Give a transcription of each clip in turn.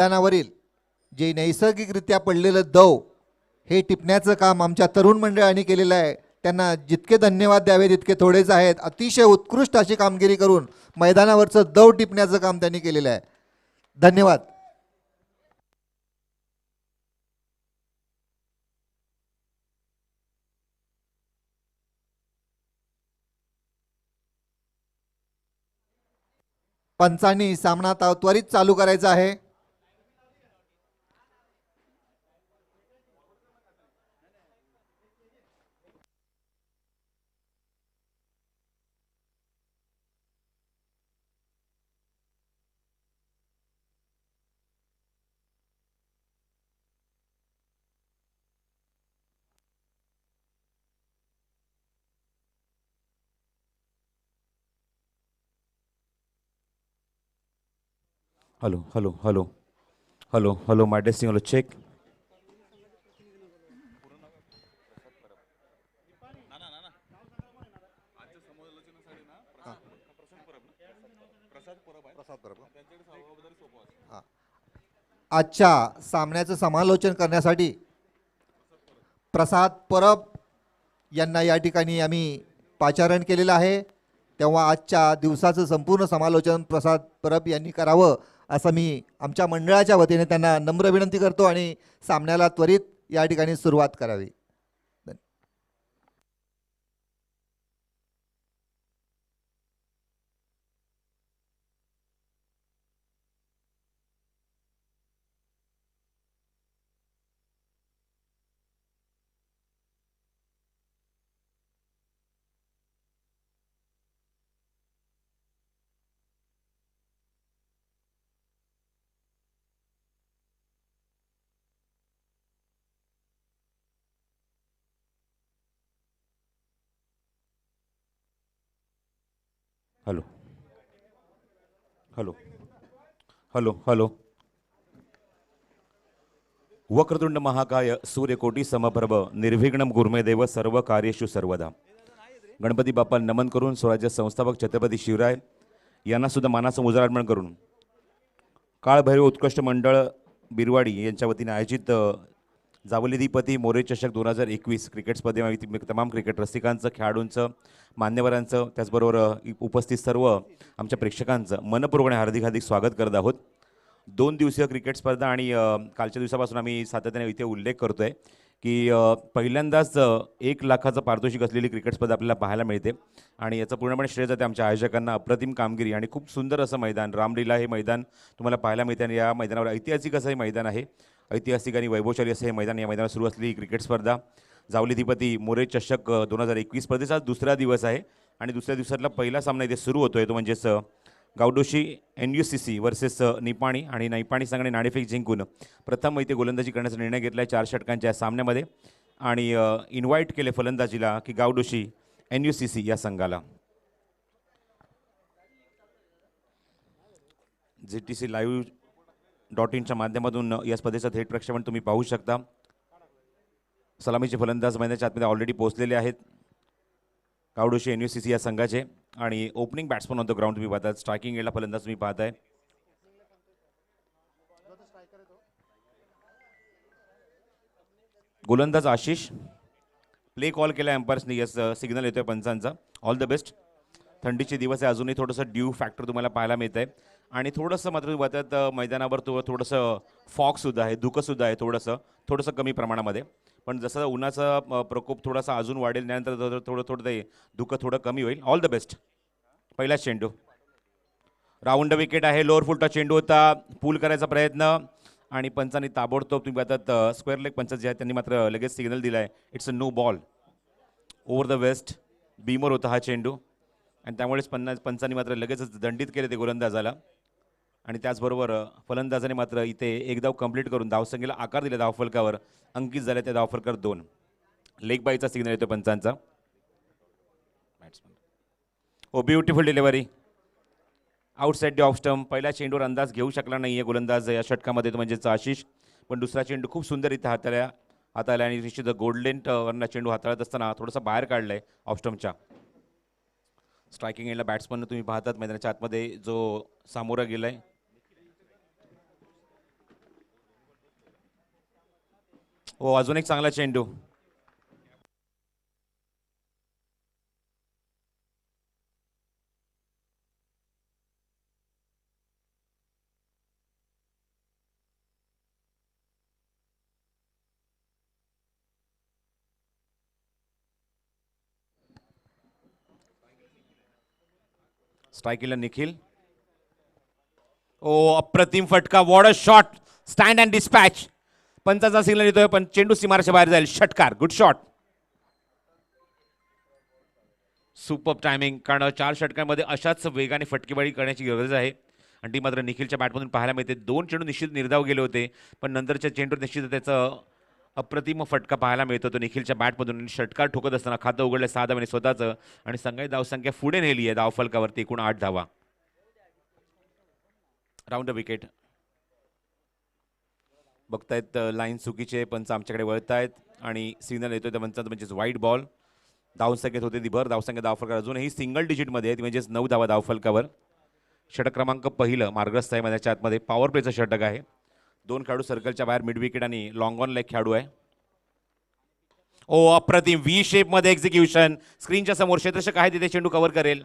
मैदानावरील जे नैसर्गिकरित्या पडलेलं दव हे टिपण्याचं काम आमच्या तरुण मंडळाने केलेलं आहे. त्यांना जितके धन्यवाद द्यावे तितके थोडेच आहेत. अतिशय उत्कृष्ट अशी कामगिरी करून मैदानावरचं दव टिपण्याचं काम त्यांनी केलेलं आहे. धन्यवाद. पंचांनी सामना त्वरित चालू करायचा आहे. Hello hello hello hello hello my testing. Hello check. आजच्या सामन्याचं समालोचन करण्यासाठी प्रसाद परब यांना या ठिकाणी आम्ही पाचारण केलेलं आहे. तेव्हा आजच्या दिवसाचं संपूर्ण समालोचन प्रसाद परब यांनी करावं असं मी आमच्या मंडळाच्या वतीने त्यांना नम्र विनंती करतो आणि सामन्याला त्वरित या ठिकाणी सुरुवात करावी. Hello hello hello hello. वक्रतुंड महाकाय सूर्यकोटी समप्रभ निर्विघ्नं कुर्मे सर्व कार्येषु सर्वदा. गणपती बाप्पा नमन करून स्वराज्य संस्थापक छत्रपती शिवराय यांना सुद्धा मानाचं मुजरागमन करून काळभैरव उत्कृष्ट मंडळ बिरवाडी यांच्या वतीने आयोजित जावलीधिपती मोरे चषक 2021 क्रिकेट स्पर्धेमध्ये तमाम क्रिकेट रसिकांचं, खेळाडूंचं, मान्यवरांचं, त्याचबरोबर उपस्थित सर्व आमच्या प्रेक्षकांचं मनपूर्वक हार्दिक हार्दिक स्वागत करत आहोत. 2 दिवसीय क्रिकेट स्पर्धा आणि कालच्या दिवसापासून आम्ही सातत्याने इथे उल्लेख करतो आहे की पहिल्यांदाच 1 लाखाचं पारितोषिक असलेली क्रिकेट स्पर्धा आपल्याला पाहायला मिळते आणि याचं पूर्णपणे श्रेय जाते आमच्या आयोजकांना. अप्रतिम कामगिरी आणि खूप सुंदर असं मैदान रामलीला हे मैदान तुम्हाला पाहायला मिळते आणि या मैदानावर ऐतिहासिक असं हे मैदान आहे. ऐतिहासिक आणि वैभवशाली असं हे मैदान. या मैदानात सुरू असलेली क्रिकेट स्पर्धा जावलीधिपती मोरे चषक 2021 स्पर्धेचा दुसरा दिवस आहे आणि दुसऱ्या दिवसातला पहिला सामना इथे सुरू होतो आहे तो म्हणजेच गावडोशी NUCC वर्सेस निपाणी आणि निपाणी संघाने नाणेफेक जिंकून प्रथम इथे गोलंदाजी करण्याचा निर्णय घेतला आहे 4 षटकांच्या सामन्यामध्ये आणि इन्व्हाइट केले फलंदाजीला की गावडोशी NUCC या संघाला. GTC-live.in माध्यमातून या स्पर्धेचं थेट प्रक्षेपण तुम्ही पाहू शकता. सलामीचे फलंदाज मैदानाच्या आतमध्ये ऑलरेडी पोहोचलेले आहेत गावडोशी NUCC या संघाचे आणि opening batsman on the ground तुम्ही पाहताय. स्ट्रायकिंग एंडला फलंदाज तुम्ही पाहताय. गोलंदाज आशिष. प्ले कॉल केला एम्पायर्सने. यस सिग्नल येतोय पंचांचा. All the best. थंडीचे दिवस आहे अजूनही थोडंसं ड्यू फॅक्टर तुम्हाला पाहायला मिळत आहे आणि थोडंसं मात्र वाटतं मैदानावर थोडंसं फॉगसुद्धा आहे, धुकंसुद्धा आहे थोडंसं कमी प्रमाणामध्ये. पण जसं उन्हाचा प्रकोप थोडासा अजून वाढेल त्यानंतर थोडं ते धुकं थोडं कमी होईल. All the best. पहिला चेंडू राऊंड विकेट आहे. लोअर फुलचा चेंडू होता. पूल करायचा प्रयत्न आणि पंचांनी ताबडतोब तुम्ही पाहतात स्क्वेअर लेग पंच जे आहेत त्यांनी मात्र लगेच सिग्नल दिला आहे. It's a no ball. Over the waist beamer होता हा चेंडू आणि त्यामुळेच पंचांनी मात्र लगेचच दंडित केले ते गोलंदाजाला आणि त्याचबरोबर फलंदाजाने मात्र इथे एक धाव कंप्लीट करून धावसंख्येला आकार दिला. धावफलकावर अंकित झाले ते धावफलकर 2. लेग बायचा सिग्नल येतो पंचांचा. Oh beautiful delivery outside the off stump. पहिल्या चेंडूवर अंदाज घेऊ शकला नाही आहे गोलंदाज या षटकामध्ये तो म्हणजेच आशिष. पण दुसरा चेंडू खूप सुंदर इथे हाताळला आणि निश्चित गोल्डन वरना चेंडू हाताळत असताना थोडासा बाहेर काढला आहे ऑफ स्टंपच्या. स्ट्रायकिंग एंडला बॅट्समन तुम्ही पाहतात मैदानाच्या आतमध्ये जो सामोरा गेलाय. हो, अजून एक चांगला चेंडू. स्ट्राईक निखिल. ओ, अप्रतिम फटका. What a shot. Stand and dispatch. पंचाचा सिग्नल येतोय पण चेंडू सीमारेच्या बाहेर जाईल. षटकार. Good shot. Super timing. कारण 4 षटकांमध्ये अशाच वेगाने फटकेबाजी करण्याची गरज आहे आणि ती मात्र निखिलच्या बॅटमधून पाहायला मिळते. 2 चेंडू निश्चित निर्धाव गेले होते पण नंतरच्या चेंडूवर निश्चित त्याचं अप्रतिम फटका पाहायला मिळतो तो निखिलच्या बॅटमधून. षटकार ठोकत असताना खातं उघडलं 6 धावांनी स्वतःचं आणि संघाची धावसंख्या पुढे नेली आहे धावफलकावरती एकूण 8 धावा. Round wicket. बघतायत लाईन चुकीचे. पंच आमच्याकडे वळतायत आणि सिग्नल येतोय त्या पंचांचा म्हणजेच वाईट बॉल. धावसंख्येत होते ती भर. धावसंख्या धावफलकावर अजूनही सिंगल डिजिटमध्ये आहे ती म्हणजेच 9 धावा धावफलकावर. षटक क्रमांक पहिलं मार्गस्थ आहे मैदानाच्या आतमध्ये. पॉवर प्लेचं षटक आहे. 2 खेळाडू सर्कलच्या बाहेर मिड विकेट आणि लॉंग ऑनला एक खेळाडू आहे. ओ, अप्रतिम व्ही शेपमध्ये एक्झिक्युशन. स्क्रीनच्या समोर क्षेत्ररक्षक आहे तिथे चेंडू कव्हर करेल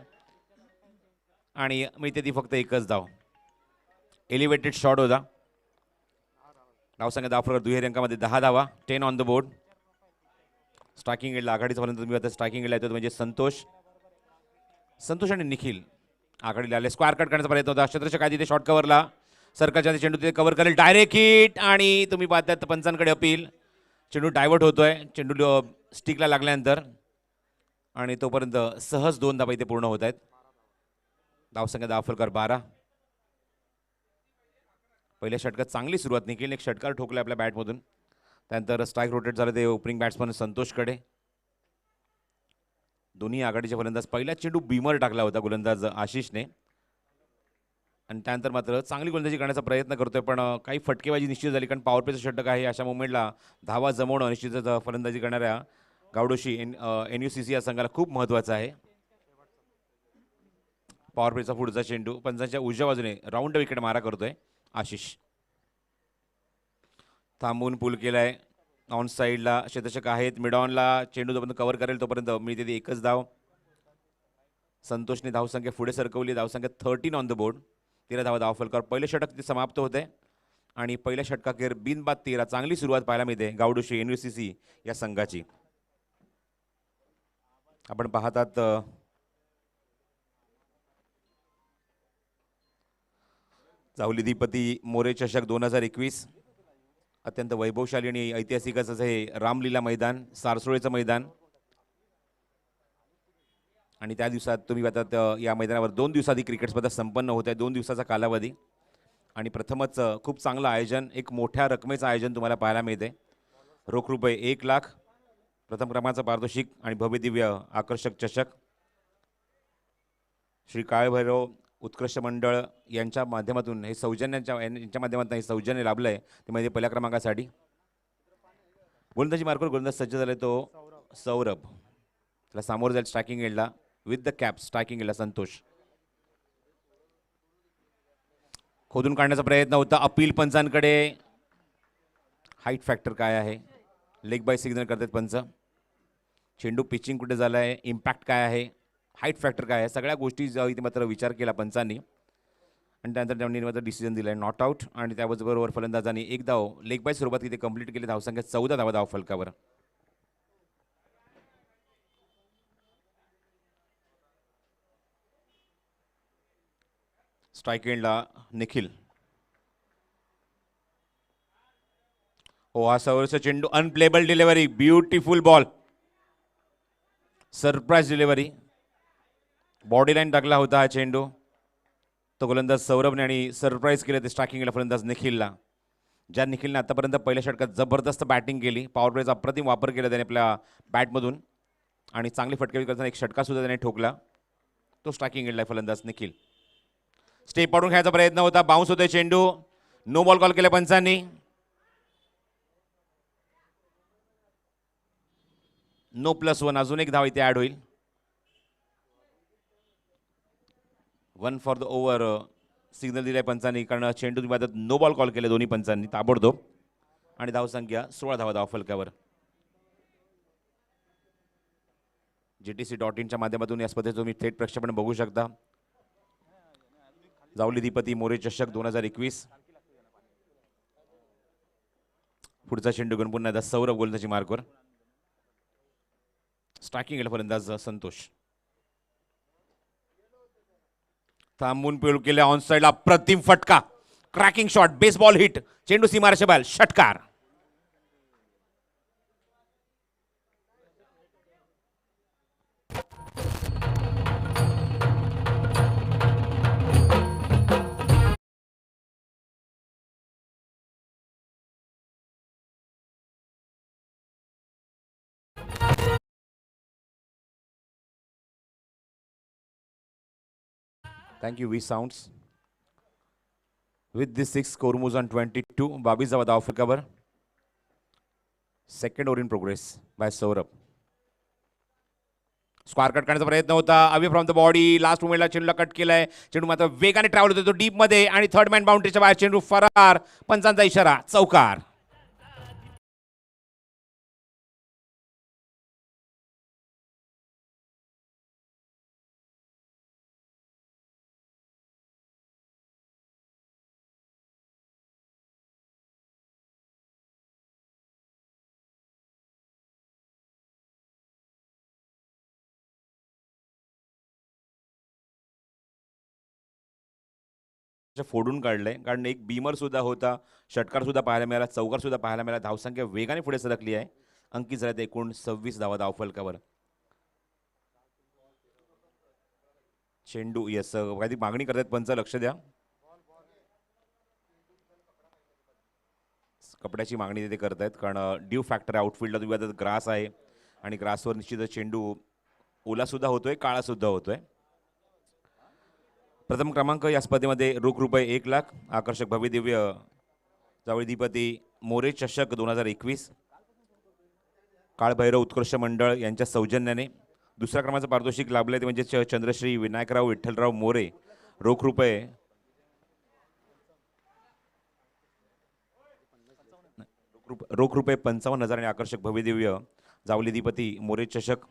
आणि मिळते ती फक्त एकच धाव. एलिव्हेटेड शॉट होता. धावसंख्या धावफलकावर दुहेरी अंकामध्ये 10 धावा. 10 ऑन द बोर्ड. स्ट्रायकिंग एडला आघाडीचा पर्यंत तुम्ही आता स्ट्रायकिंग एडला येतो म्हणजे संतोष आणि निखिल आघाडीला आले. स्क्वायर कट करण्याचा प्रयत्न होता. क्षेत्ररक्षक आहे तिथे शॉट कव्हरला. सरकारच्या चेंडू तिथे कव्हर करेल. डायरेक्ट हिट आणि तुम्ही पाहताय पंचांकडे अपील. चेंडू डायव्हर्ट होतोय चेंडू स्टिकला लागल्यानंतर आणि तोपर्यंत सहज 2 धावा इथे पूर्ण होत आहेत. धावसंख्या धावफलकावर 12. पहिल्या षटकात चांगली सुरुवात. निखिलने एक षटकार ठोकला आपल्या बॅटमधून. त्यानंतर स्ट्राईक रोटेट झालं ते ओपनिंग बॅट्समन संतोषकडे. दोन्ही आघाडीचे फलंदाज. पहिला चेंडू बीमर टाकला होता गोलंदाज आशिषने आणि त्यानंतर मात्र चांगली गोलंदाजी करण्याचा प्रयत्न करतोय पण काही फटकेबाजी निश्चित झाली कारण पॉवर प्लेचं षटक आहे. अशा मोमेंटला धावा जमवणं निश्चितच फलंदाजी करणाऱ्या गावडोशी NUCC या संघाला खूप महत्त्वाचं आहे. पॉवर प्लेचा पुढचा चेंडू पंचांच्या उजव्या बाजूने राऊंड विकेट मारा करतोय आशिष. थांबून पूल केलाय. ऑन साईडला क्षेत्ररक्षक आहेत. मिड ऑनला चेंडू जोपर्यंत कव्हर करेल तोपर्यंत मिळते ती एकच धाव. संतोषने धावसंख्या पुढे सरकवली. धावसंख्या 13 ऑन द बोर्ड. 13 धावा धावफलकावर. पहिले षटक तिथे समाप्त होते आणि पहिल्या षटकाखेर बिनबाद 13. चांगली सुरुवात पाहायला मिळते गावडोशी NUCC या संघाची. आपण पाहतात जाहुली दीपती मोरे चषक 2021. अत्यंत वैभवशाली आणि ऐतिहासिक असं हे रामलीला मैदान सारसोळेचं मैदान आणि त्या दिवसात तुम्ही पाहतात या मैदानावर 2 दिवसाआधी क्रिकेट स्पर्धा संपन्न होत आहे. 2 दिवसाचा कालावधी आणि प्रथमच खूप चांगलं आयोजन. एक मोठ्या रकमेचं आयोजन तुम्हाला पाहायला मिळते. रोख रुपये 1 लाख. प्रथम क्रमांकाचं पारितोषिक आणि भव्य दिव्य आकर्षक चषक. श्री काळभैरव उत्कृष्ट मंडळ यांच्या माध्यमातून हे यांच्या माध्यमातून हे सौजन्य लाभलं आहे ते म्हणजे पहिल्या क्रमांकासाठी. गोलंदाजी मार्कवर गोलंदाज सज्ज झाले तो सौरभ. त्याला सामोरं जाईल स्ट्रायकिंग एंडला विथ द कॅप. स्ट्रायकिंग एंडला संतोष. खोदून काढण्याचा प्रयत्न होता. अपील पंचांकडे. हाईट फॅक्टर काय आहे. लेग बाय सिग्नल करतात पंच. चेंडू पिचिंग कुठे झाला आहे. इम्पॅक्ट काय आहे. हाईट फॅक्टर काय आहे. सगळ्या गोष्टी इथे मात्र विचार केला पंचांनी आणि त्यानंतर त्यांनी मात्र डिसिजन दिला आहे नॉट आऊट आणि त्याबरोबर फलंदाजांनी 1 धाव लेग बाय स्वरूपात इथे कंप्लीट केली. धावसंख्या 14 धावा धावफलकावर. स्ट्राईक एंडला निखिल. ओ, हा सवरचा चेंडू. Unplayable delivery. Beautiful ball. Surprise delivery. Body line टाकला होता हा चेंडू. तो गोलंदाज सौरभने आणि सरप्राईज केलं ते स्ट्रायकिंगला फलंदाज निखिलला. ज्या निखिलने आतापर्यंत पहिल्या षटकात जबरदस्त बॅटिंग केली. पॉवर प्लेचा अप्रतिम वापर केला त्याने आपल्या बॅटमधून आणि चांगली फटकेबाजी करताना एक षटकासुद्धा त्याने ठोकला. तो स्ट्रायकिंग एंडला फलंदाज निखिल. स्टेप पाडून खेळायचा प्रयत्न होता. बाउन्स होतोय चेंडू. नो बॉल कॉल केला पंचांनी. नो +1. अजून एक धाव इथे ॲड होईल. 1 फॉर द ओव्हर सिग्नल दिलाय पंचांनी कारण चेंडू तुम्ही आता नो बॉल कॉल केले दोन्ही पंचांनी ताबडतोब. आणि धावसंख्या 16 धावा धावफलकावर. GTC.in माध्यमातून या स्पर्धेचं तुम्ही थेट प्रक्षेपण बघू शकता. जावली दीपती मोरे चषक 2021. पुढचा चेंडू घेऊन पुन्हा एकदा सौरभ गोलंदाजी मार्कवर. स्ट्रायकिंग फलंदाज संतोष. थांबून पेळू केल्या ऑन साइडला अप्रतिम फटका. क्रॅकिंग शॉट, बेसबॉल हिट, चेंडू सीमारेषे बाहेर, षटकार. Thank you, V Sounds. With this 6 score moves on 22. 22 धावा धावफलकावर. Second over in progress by Saurabh. Square cut करण्याचा प्रयत्न होता. Away from the body. Last मोमेंटला चेंडूला कट केलाय. चेंडू मात्र वेगाने ट्रॅव्हल होतो डीप मध्ये आणि थर्ड मॅन बाउंड्रीच्या बाहेर चेंडू फरार. पंचांचा इशारा, चौकार. फोडून काढलंय, कारण एक बीमर सुद्धा होता, षटकार सुद्धा पाहायला मिळाला, चौकार सुद्धा पाहायला मिळाला. धावसंख्या वेगाने पुढे सरकली आहे. अंकित झाल्यात एकूण 26 धावा धावफलकावर. चेंडू यस काहीतरी मागणी करतात पंच, लक्ष द्या. कपड्याची मागणी तिथे करतायत, कारण ड्यू फॅक्टर आउटफील्डला तुम्ही आता ग्रास आहे आणि ग्रासवर निश्चितच चेंडू ओला सुद्धा होतोय, काळा सुद्धा होतोय. प्रथम क्रमांक या स्पर्धेमध्ये रोख रुपये 1 लाख. आकर्षक भव्यदिव्य जावळी दीपती मोरे चषक 2021 काळभैरव उत्कृष्ट मंडळ यांच्या सौजन्याने. दुसऱ्या क्रमांकाचं पारितोषिक लाभले ते म्हणजे चंद्रश्री विनायकराव विठ्ठलराव मोरे. रोख रुपये रोख रुपये 55,000 आणि आकर्षक भव्यदिव्य जावली दीपती मोरे चषक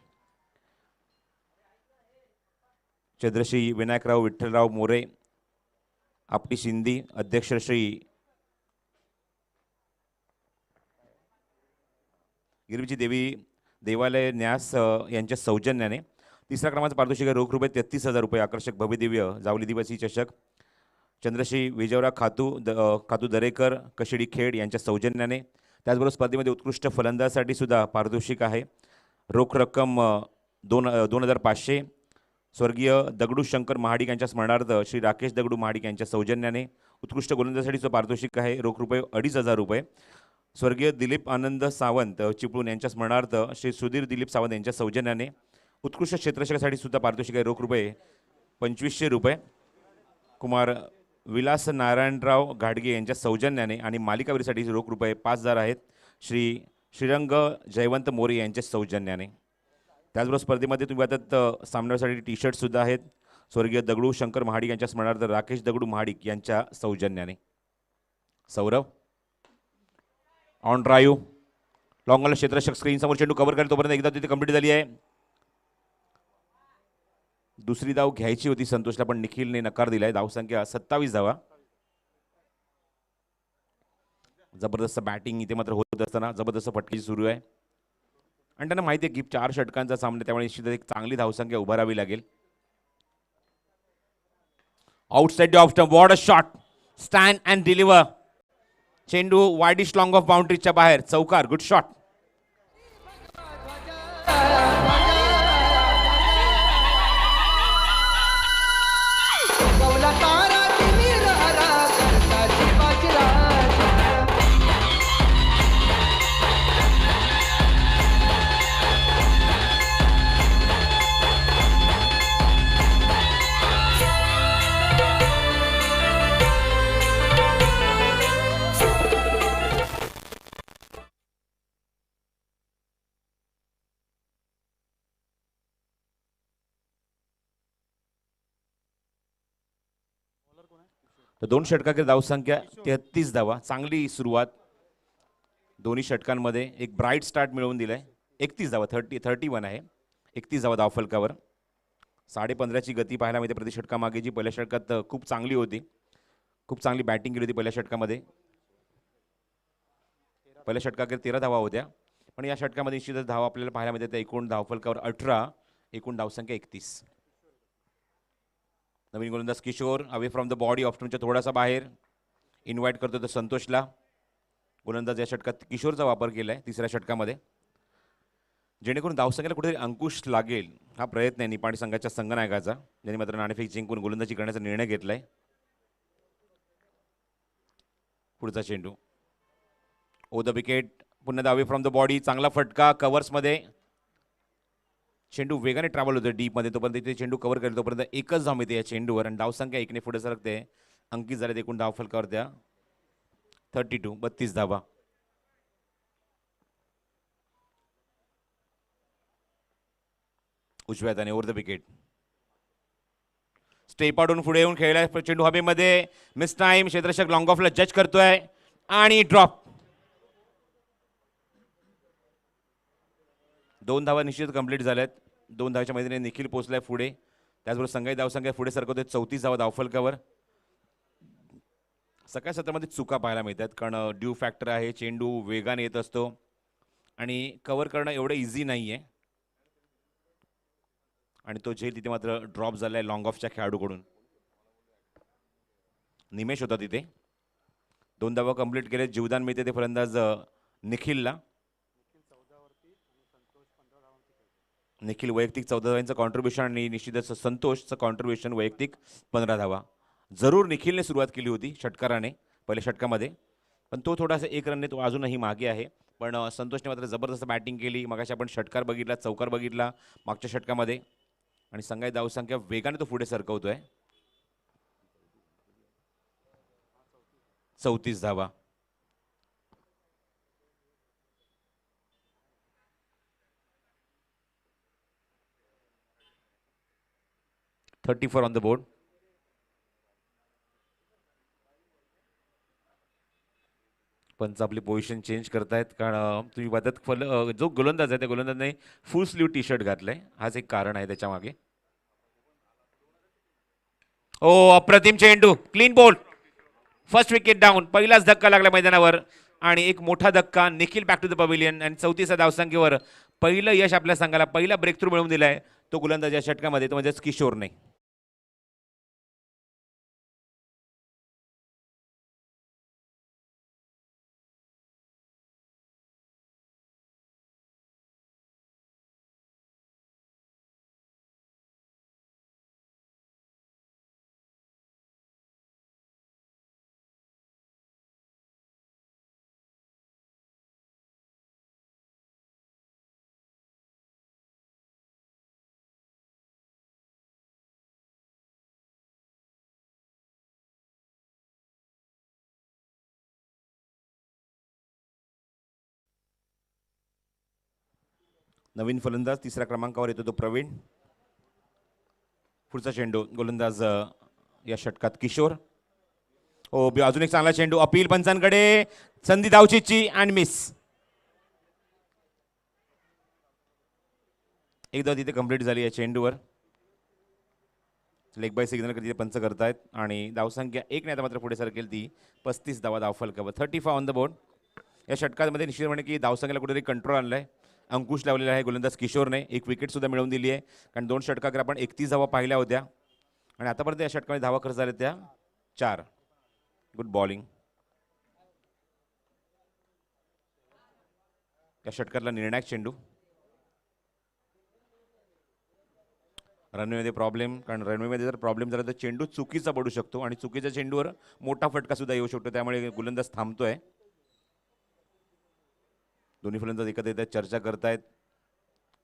चंद्रश्री विनायकराव विठ्ठलराव मोरे. आपटी शिंदी अध्यक्ष श्री गिरवीची देवी देवालय न्यास यांच्या सौजन्याने. तिसऱ्या क्रमांकाचं पारितोषिक रोख रुपये 33,000 रुपये. आकर्षक भव्यदिव्य जावली दिवसी चषक चंद्रश्री विजयराव खातू दरेकर कशिडी खेड यांच्या सौजन्याने. त्याचबरोबर स्पर्धेमध्ये उत्कृष्ट फलंदाजासाठी सुद्धा पारितोषिक आहे. रोख रक्कम 2,500. स्वर्गीय दगडू शंकर महाडिक यांच्या स्मरणार्थ श्री राकेश दगडू महाडिक यांच्या सौजन्याने. उत्कृष्ट गोलंदाजासाठीचं पारितोषिक आहे रोख रुपये 2,500 रुपये. स्वर्गीय दिलीप आनंद सावंत चिपळूण यांच्या स्मरणार्थ श्री सुधीर दिलीप सावंत यांच्या सौजन्याने. उत्कृष्ट क्षेत्ररक्षकासाठी सुद्धा पारितोषिक आहे रोख रुपये 2,500 रुपये. कुमार विलास नारायणराव घाडगे यांच्या सौजन्याने. आणि मालिकावीरसाठी रोख रुपये 5,000 आहेत श्री श्रीरंग जयवंत मोरे यांच्या सौजन्याने. त्याचबरोबर स्पर्धेमध्ये तुम्ही आता सामन्यासाठी टी शर्ट सुद्धा आहेत स्वर्गीय दगडू शंकर महाडिक यांच्या स्मरणार्थ राकेश दगडू महाडिक यांच्या सौजन्याने. सौरभ ऑन ड्राईव्ह लॉंगला क्षेत्ररक्षक स्क्रीन समोर चेंडू कव्हर करेल तोपर्यंत एकदा तिथे कंप्लीट झाली आहे. दुसरी धाव घ्यायची होती संतोषला, पण निखिलने नकार दिलाय. धावसंख्या 27 धावा. जबरदस्त बॅटिंग इथे मात्र होत असताना जबरदस्त फटकेची सुरू आहे आणि त्यांना माहिती आहे की 4 षटकांचा सामना, त्यामुळे निश्चितच एक चांगली धावसंख्या उभारावी लागेल. Outside off stump, what a shot, stand and deliver. चेंडू वाइडिश लॉंग ऑफ बाउंड्रीच्या बाहेर, चौकार. Good shot. तर 2 षटकातील धावसंख्या 33 धावा. चांगली सुरुवात. दोन्ही षटकांमध्ये एक ब्राईट स्टार्ट मिळवून दिलाय. 31 धावा, 31 आहे. 31 धावा धावफलकावर. 15.5ची गती पाहायला मिळते प्रति षटकामागे, जी पहिल्या षटकात खूप चांगली होती. खूप चांगली बॅटिंग केली होती पहिल्या षटकामध्ये. पहिल्या षटकाकडे 13 धावा होत्या, पण या षटकामध्ये निश्चितच धावा आपल्याला पाहायला मिळते. त्या एकूण धावफलकावर 18, एकूण धावसंख्या 31. नवीन गोलंदाज Kishor away from the body ऑफ्टनच्या थोडासा बाहेर इन्व्हाइट करतो तर संतोषला. गोलंदाज या षटकात किशोरचा वापर केलाय तिसऱ्या षटकामध्ये, जेणेकरून धावसंख्येला कुठेतरी अंकुश लागेल हा प्रयत्न आहे निपाणी संघाच्या संघनायकाचा, ज्यांनी मात्र नाणेफेक जिंकून गोलंदाजी करण्याचा निर्णय घेतलाय. पुढचा चेंडू ओ द विकेट, पुन्हा अवे फ्रॉम द बॉडी, चांगला फटका कव्हर्समध्ये. चेंडू वेगाने ट्रॅव्हल होतो डीपमध्ये, तोपर्यंत इथे चेंडू कव्हर करेल तोपर्यंत एकच धाव मिळते या चेंडूवर आणि धावसंख्या 1ने पुढे सरकते. अंकित झाले एकूण धावफलकावर त्या 32 धावा. उजव्या हाताने ओव्हर द विकेट, स्टेप आउटून पुढे येऊन खेळलाय चेंडू हवेमध्ये. मिस टाइम, क्षेत्ररक्षक लॉंग ऑफला जज करतोय आणि ड्रॉप. 2 धावा निश्चित कंप्लीट झाल्यात. 2 धावाच्या मैदानात निखिल पोहोचलाय पुढे. त्याचबरोबर संघाची धावसंख्या पुढे सरकवतोय 34 धावा धावफलकावर. सकाळच्या सत्रामध्ये चुका पाहायला मिळतात, कारण ड्यू फॅक्टर आहे. चेंडू वेगाने येत असतो आणि कव्हर करणं एवढं इझी नाही आहे, आणि तो झेल तिथे मात्र ड्रॉप झालाय लॉंग ऑफच्या खेळाडूकडून. निमेश होता तिथे. 2 धावा कंप्लीट केले. जीवदान मिळते ते फलंदाज निखिलला. निखिल वैयक्तिक 14 धावांचं कॉन्ट्रीब्युशन आणि निश्चितच संतोषचं कॉन्ट्रीब्युशन वैयक्तिक 15 धावा. जरूर निखिलने सुरुवात केली होती षटकाराने पहिल्या षटकामध्ये, पण तो थोडासा 1 रनने तो अजूनही मागे आहे. पण संतोषने मात्र जबरदस्त बॅटिंग केली. मगाशी आपण षटकार बघितला, चौकार बघितला मागच्या षटकामध्ये, आणि संघाची धावसंख्या वेगाने तो पुढे सरकवतोय. 34 धावा. $34 ऑन द बोर्ड. पंच आपली पोझिशन चेंज करतायत, कारण तुम्ही बघत जो गोलंदाज आहे त्या गोलंदाजाने फुल स्लीव टी शर्ट घातलंय. हाच एक कारण आहे त्याच्या मागे. ओ अप्रतिम चेंडू, clean ball, first wicket down. पहिलाच धक्का लागला मैदानावर आणि एक मोठा धक्का. Nikhil back to the pavilion आणि 34 धावसंख्येवर पहिलं यश आपल्या संघाला, पहिला ब्रेक थ्रू मिळवून दिलाय तो गोलंदाज या षटकामध्ये, तो म्हणजेच किशोरने. नवीन फलंदाज तिसऱ्या क्रमांकावर येतो तो प्रवीण. पुढचा चेंडू गोलंदाज या षटकात किशोर. ओ अजून एक चांगला चेंडू, अपील पंचांकडे, संधी धावचीची आणि मिस. एकदा तिथे कंप्लीट झाली या चेंडूवर. लेग बाय सिग्नल तिथे पंच करतायत आणि धावसंख्या 1 ने आता मात्र पुढे सरकेल ती 35 धावा धावफलकावर. 35 ऑन द बोर्ड. या षटकामध्ये निश्चितपणे की धावसंख्येला कुठेतरी कंट्रोल आणलाय, अंकुश लावलेला आहे गोलंदाज किशोरने. एक विकेट सुद्धा मिळवून दिली आहे, कारण 2 षटकाकडे आपण 31 धावा पाहिल्या होत्या आणि आतापर्यंत या षटकामध्ये धावा खर्च झाल्या त्या 4. Good bowling. या षटकातला निर्णायक चेंडू. रनवेमध्ये प्रॉब्लेम, कारण रनवेमध्ये जर प्रॉब्लेम झाला तर चेंडू चुकीचा पडू शकतो आणि चुकीच्या चेंडूवर मोठा फटका सुद्धा येऊ शकतो, त्यामुळे गोलंदाज थांबतोय. दोन्ही फलंदाज एकत्र येतात, चर्चा करतायत.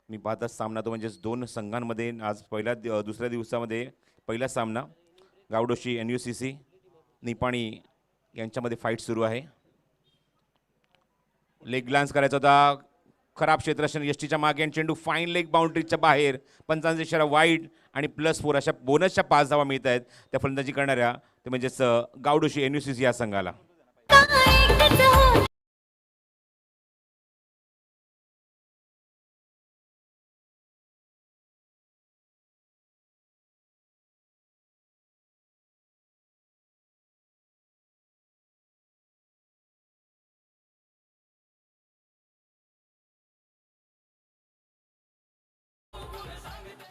मी पाहताच सामना तो म्हणजेच 2 संघांमध्ये आज दुसऱ्या दिवसामध्ये पहिला सामना गावडोशी NUCC निपाणी यांच्यामध्ये फाईट सुरू आहे. लेग ग्लान्स करायचा होता, खराब क्षेत्ररक्षण यष्टीच्या मागे आणि चेंडू फाईन लेग बाउंड्रीच्या बाहेर. पंचांचा इशारा वाईड आणि +4 अशा बोनसच्या 5 धावा मिळत आहेत त्या फलंदाजी करणाऱ्या ते म्हणजेच गावडोशी NUCC या संघाला.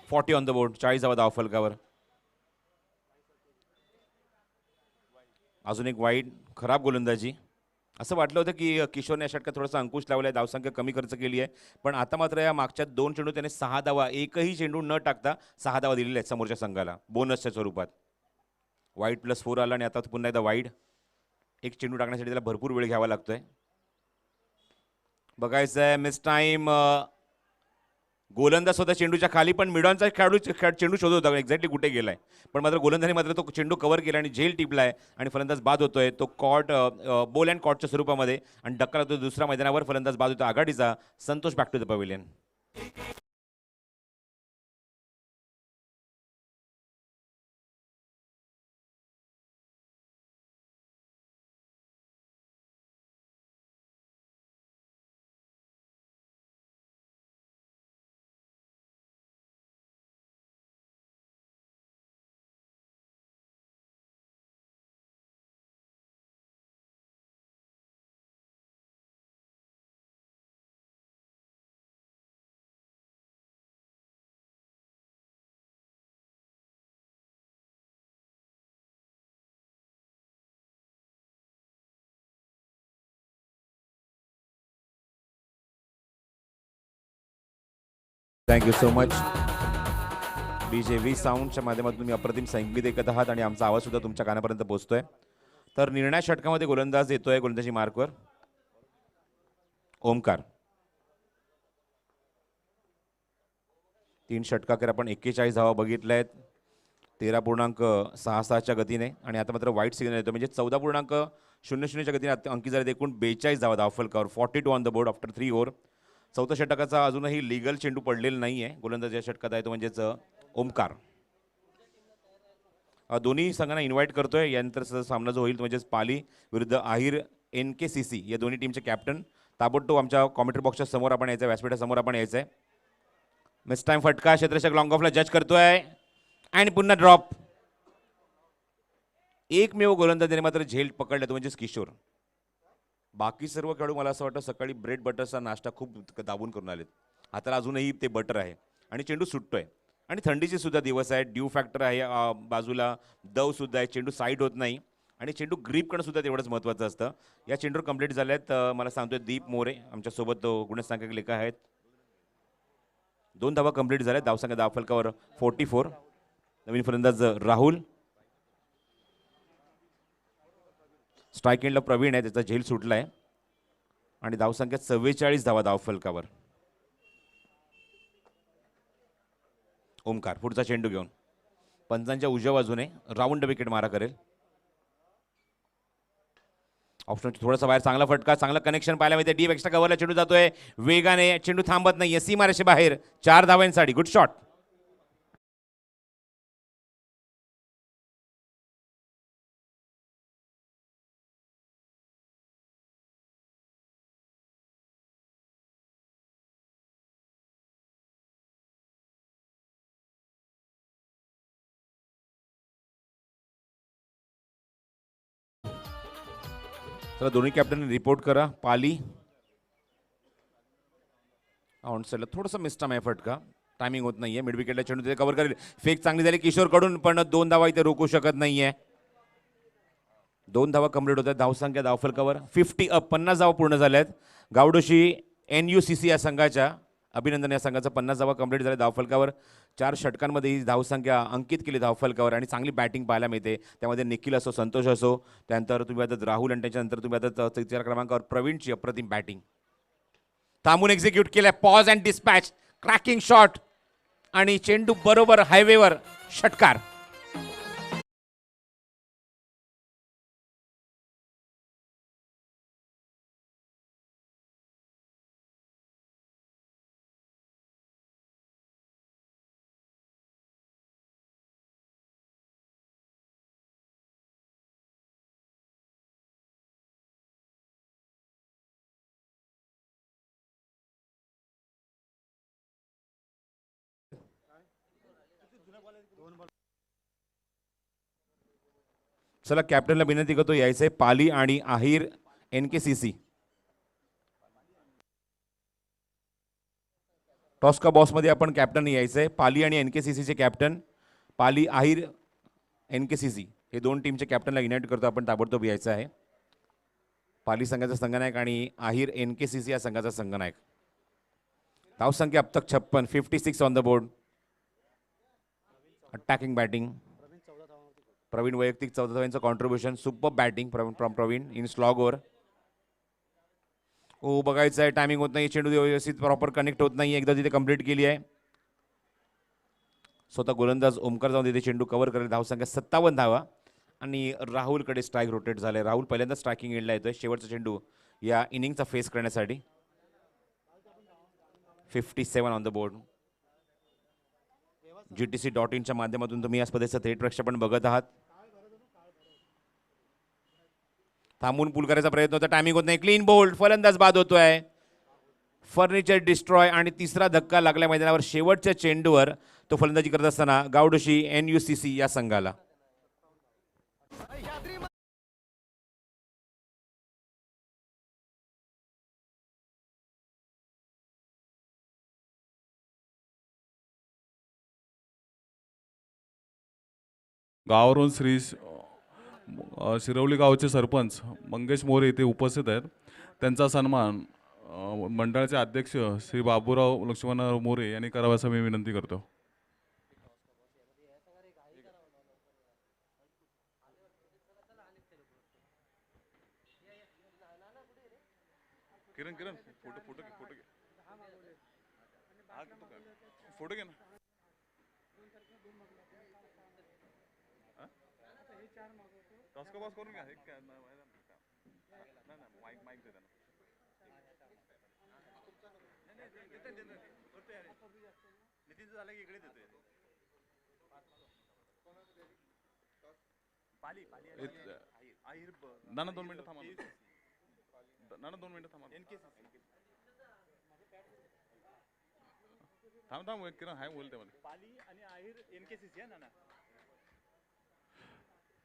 40 ऑन द बोर्ड, 40 धावा धावफलकावर. अजून एक वाईड, खराब गोलंदाजी. असं वाटलं होतं की किशोरने या षटकात थोडासा अंकुश लावलाय, धावसंख्या कमी खर्च केली आहे, पण आता मात्र या मागच्या 2 चेंडू त्याने 6 धावा, एकही चेंडू न टाकता 6 धावा दिलेल्या आहेत समोरच्या संघाला बोनसच्या स्वरूपात. वाईड +4 आला आणि आता पुन्हा एकदा वाईड. एक चेंडू टाकण्यासाठी त्याला भरपूर वेळ घ्यावा लागतोय. बघायचं आहे मिस टाईम. गोलंदाज स्वतः चेंडूच्या खाली, पण मिडॉनचा खेळाडू चेंडू शोधत होता एक्झॅक्टली कुठे गेलाय, पण मात्र गोलंदाजाने मात्र तो चेंडू कव्हर केला आणि झेल टिपलाय आणि फलंदाज बाद होतोय. तो कॉट बॉल अँड कॉटच्या स्वरूपामध्ये आणि धक्का लागतो दुसऱ्या मैदानावर. फलंदाज बाद होतो आघाडीचा. Santosh back to the pavilion. Thank you so much. BJV साऊंडच्या माध्यमातून तुम्ही अप्रतिम संगीत ऐकत आहात आणि आमचा आवाज सुद्धा तुमच्या कानापर्यंत पोहोचतोय. तर निर्णय षटकामध्ये गोलंदाज येतोय गोलंदाजी मार्कवर ओमकार. 3 षटकाखेर आपण 41 धावा बघितल्या आहेत 13.66च्या गतीने आणि आता मात्र वाईट सिग्नल येतो म्हणजे 14.00च्या गतीने अंकित झाले एकूण 42 धावा धावफलकावर. 42 on the board after 3 over. चौथ्या षटकाचा अजूनही लीगल चेंडू पडलेला नाही आहे. गोलंदाज या षटकात आहे तो म्हणजेच ओमकार. दोन्ही संघांना इन्व्हाइट करतोय. यानंतर सामना जो होईल तो म्हणजेच पाली विरुद्ध आहिर NKCC या दोन्ही टीमचे कॅप्टन ताबडतोब आमच्या कॉमेंट्री बॉक्सच्या समोर आपण यायचं आहे, व्यासपीठासमोर आपण यायचं आहे. मिस टाइम फटका क्षेत्ररक्षक लॉंग ऑफला जज करतोय आणि पुन्हा ड्रॉप. एकमेव गोलंदाजाने मात्र झेल पकडला तो म्हणजेच किशोर. बाकी सर्व खेळाडू मला असं वाटतं सकाळी ब्रेड बटरचा नाश्ता खूप दाबून करून आलेत. हाताला अजूनही ते बटर आहे आणि चेंडू सुटतोय आणि थंडीचे सुद्धा दिवस आहे. ड्यू फॅक्टर आहे बाजूला, दव सुद्धा आहे, चेंडू साईड होत नाही आणि चेंडू ग्रीप करणं सुद्धा तेवढंच महत्त्वाचं असतं. या चेंडूवर कंप्लीट झाल्यात. मला सांगतोय दीप मोरे आमच्यासोबत गुणसंख्यक लेखा आहेत. 2 धावा कंप्लीट झाल्यात. धावसंख्या धावफलकावर 44. नवीन फलंदाज राहुल. स्ट्राईक एंडला प्रवीण आहे, त्याचा झेल सुटलाय आणि धावसंख्या 44 धावा धावफलकावर. ओमकार पुढचा चेंडू घेऊन पंचांच्या उजव्या बाजूने राऊंड विकेट मारा करेल. ऑप्शन थोडासा बाहेर, चांगला फटका, चांगला कनेक्शन पाहायला मिळते. डीप एक्स्ट्रा कव्हरला चेंडू जातोय वेगाने, चेंडू थांबत नाही. सीमारेषे बाहेर 4 धावांसाठी. Good shot. चला दोन्ही कॅप्टन रिपोर्ट करा. पाली ऑन साईडला थोडासा मिस्टाम आहे फटका, टायमिंग होत नाहीये. मिड विकेटला चेंडू तिथे कव्हर करेल. फेक चांगली झाली किशोर कडून, पण 2 धावा इथे रोखू शकत नाहीये. 2 धावा कंप्लीट होतात. धावसंख्या धावफलकावर 50 अप. 50 धावा पूर्ण झाल्यात. गावडोशी NUCC या संघाच्या अभिनंदन. या संघाचा 50 धावा कंप्लीट झाल्या धावफलकावर. 4 षटकांमध्ये ही धावसंख्या अंकित केली धावफलकावर आणि चांगली बॅटिंग पाहायला मिळते. त्यामध्ये निखिल असो, संतोष असो, त्यानंतर तुम्ही आता राहुल आणि त्याच्यानंतर तुम्ही आता 3 क्रमांकावर प्रवीणची अप्रतिम बॅटिंग. थांबून एक्झिक्यूट केलाय. Pause and dispatch. Cracking shot आणि चेंडू बरोबर हायवेवर. षटकार. चला कॅप्टनला विनंती करतो यायचंय पाली आणि आहिर NKCC. टॉस्का बॉसमध्ये आपण कॅप्टन यायचं आहे. पाली आणि NKCCचे कॅप्टन, पाली आहिर NKCC हे दोन टीमचे कॅप्टनला इन्व्हाइट करतो आपण, ताबडतोब यायचं आहे. पाली संघाचा संघनायक आणि आहिर NKCC या संघाचा संघनायक. धावसंख्या अब तक 56, 56 on the board. Attacking batting Pravin वैयक्तिक 14 धावांचं contribution. Super batting from Pravin in slog over. Oh बघायचं आहे, टायमिंग होत नाही, चेंडू व्यवस्थित प्रॉपर कनेक्ट होत नाही. एकदा तिथे कंप्लीट केली आहे. स्वतः गोलंदाज ओमकार जाऊन तिथे चेंडू कव्हर करेल. धावसंख्या 57 धावा आणि राहुलकडे स्ट्राईक रोटेट झाले. राहुल पहिल्यांदा स्ट्रायकिंग एंडला येतोय शेवटचा चेंडू या इनिंगचा फेस करण्यासाठी. 57 ऑन द बोर्ड. GTC.inच्या माध्यमातून तुम्ही या स्पर्धेचं थेट प्रक्षेपण बघत आहात. थांबून पूल करायचा प्रयत्न होता, टायमिंग होत नाही. क्लीन बोल्ड, फलंदाज बाद होतोय. फर्निचर डिस्ट्रॉय आणि तिसरा धक्का लागल्या मैदानावर शेवटच्या चेंडूवर तो फलंदाजी करत असताना गावडोशी NUCC या संघाला. गावावरून शिरवली गावचे सरपंच मंगेश मोरे इथे उपस्थित आहेत. त्यांचा सन्मान मंडळाचे अध्यक्ष श्री बाबूराव लक्ष्मण मोरे यांनी करावा असं मी विनंती करतो. किरण किरण फोटो फोटो घे फोटो घे फोटो घे ना. टॉस्का बॉस करून घ्या. माईक माईक दे त्यांना. नितीन झालं की इकडे देतोय. नाना 2 मिनिटं थांबा. नाना 2 मिनिटं थांबा. थांब थांब किरण हाय बोलते मध्ये. पाली आणि आहिर NKCC आहे नाना.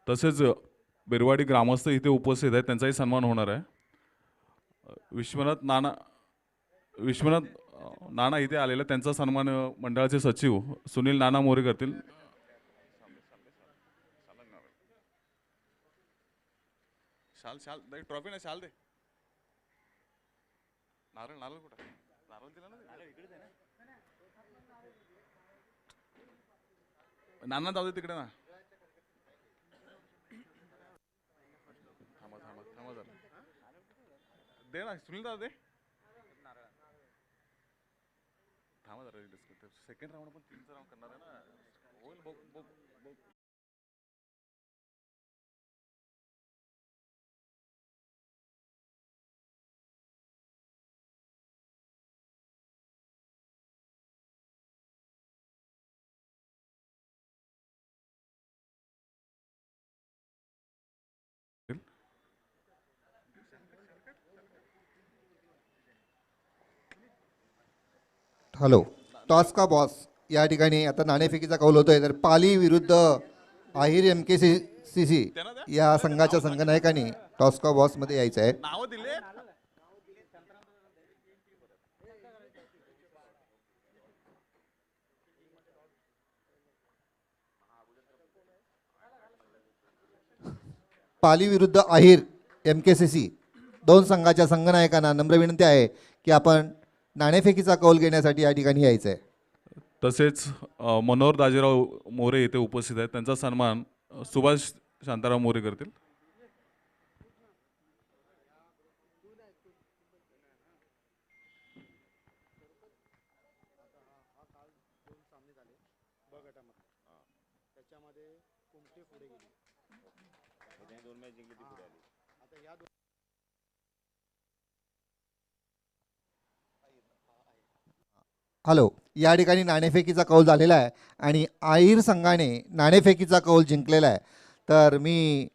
तसेच बेरवाडी ग्रामस्थ इथे उपस्थित आहेत, त्यांचाही सन्मान होणार आहे. विश्वनाथ नाना इथे आलेला, त्यांचा सन्मान मंडळाचे सचिव सुनील नाना मोरे करतील. शाल शाल दे, ट्रॉफी ना शाल दे. नारळ नारळ कुठं? नारळ दिला ना, नारळ इकडेच आहे ना. नाना जाऊ दे तिकडे ना. दे ना सुनील दादा दे. थांबा जरा सेकंड राऊंड पण 3चा राऊंड करणार आहे ना. होईल बघ बघ बघ. हॅलो, टॉस्का बॉस या ठिकाणी आता नाणेफेकीचा कौल होतोय. तर पाली विरुद्ध आहिर NKCC या संघाच्या संघनायकांनी टॉस्का बॉसमध्ये यायचं आहे. नाव दिले. पाली विरुद्ध आहिर MKCC दोन संघाच्या संघनायकांना नम्र विनंती आहे की आपण नाणेफेकीचा कौल घेण्यासाठी या ठिकाणी यायचं आहे. तसेच मनोहर दाजीराव मोरे इथे उपस्थित आहेत, त्यांचा सन्मान सुभाष शांताराम मोरे करतील. हॅलो, या ठिकाणी नाणेफेकीचा कौल झालेला आहे आणि आहिर संघाने नाणेफेकीचा कौल जिंकलेला आहे. तर मी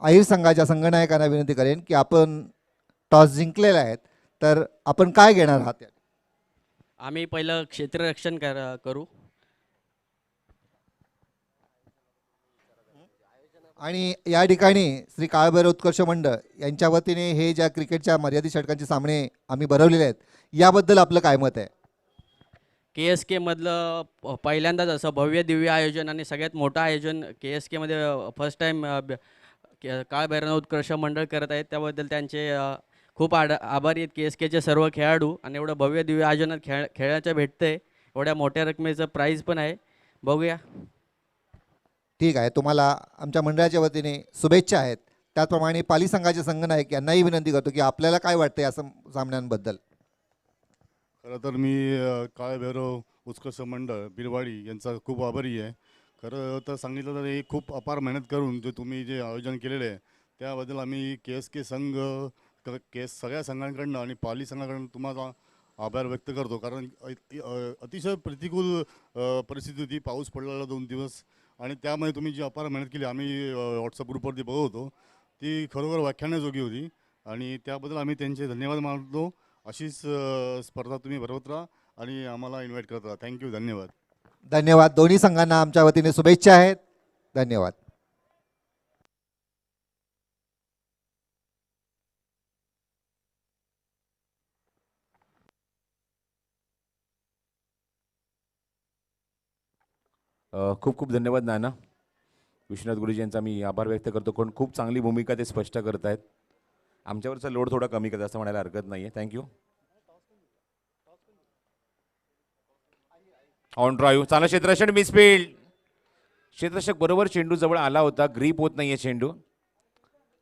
आहिर संघाच्या संघनायकांना विनंती करेन की आपण टॉस जिंकलेला आहेत, तर आपण काय घेणार आहात? आम्ही पहिलं क्षेत्ररक्षण करू. आणि या ठिकाणी श्री काळभैरव उत्कर्ष मंडळ यांच्या वतीने हे ज्या क्रिकेटच्या मर्यादित षटकांचे सामने आम्ही भरवलेले आहेत, याबद्दल आपलं काय मत आहे? के एस केमधलं पहिल्यांदाच असं भव्य दिव्य आयोजन आणि सगळ्यात मोठं आयोजन के एस केमध्ये फर्स्ट टाईम काळ भैरवनाथ उत्कर्ष मंडळ करत आहेत. त्याबद्दल त्यांचे खूप आभारी आहेत के एस केचे सर्व खेळाडू. आणि एवढं भव्य दिव्य आयोजनात खेळायचं भेटतंय, एवढ्या मोठ्या रकमेचं प्राईज पण आहे. बघूया. ठीक आहे, तुम्हाला आमच्या मंडळाच्या वतीने शुभेच्छा आहेत. त्याचप्रमाणे पाली संघाचे संघनायक यांनाही विनंती करतो की आपल्याला काय वाटतं या सामन्यांबद्दल. खरं तर मी काळभैरव उत्कर्ष मंडळ बिरवाडी यांचा खूप आभारी आहे. खरं तर सांगितलं तर हे खूप अपार मेहनत करून जे तुम्ही जे आयोजन केलेले आहे त्याबद्दल आम्ही के एस के संघ सगळ्या संघांकडनं आणि पाली संघाकडनं तुम्हाला आभार व्यक्त करतो. कारण अतिशय प्रतिकूल परिस्थिती होती, पाऊस पडलेला 2 दिवस, आणि त्यामध्ये तुम्ही जी अपार मेहनत केली आम्ही व्हॉट्सअप ग्रुपवरती बघत होतो, ती खरोखर व्याख्यानाजोगी होती आणि त्याबद्दल आम्ही त्यांचे धन्यवाद मानतो. अशीच स्पर्धा तुम्ही भरवत राहा आणि आम्हाला इन्व्हाइट करत राहा. थँक्यू, धन्यवाद. धन्यवाद. दोन्ही संघांना आमच्या वतीने शुभेच्छा आहेत. धन्यवाद. खूप खूप धन्यवाद नाना. विश्वनाथ गुरुजी यांचा मी आभार व्यक्त करतो. कोण खूप चांगली भूमिका ते स्पष्ट करत आहेत. आमच्यावरचा लोड थोडा कमी करत असं म्हणायला हरकत नाही आहे. थँक्यू. ऑन ड्राईव्ह चांगला क्षेत्ररक्षण, मिसफील्ड. क्षेत्ररक्षक बरोबर चेंडू जवळ आला होता, ग्रीप होत नाहीये चेंडू,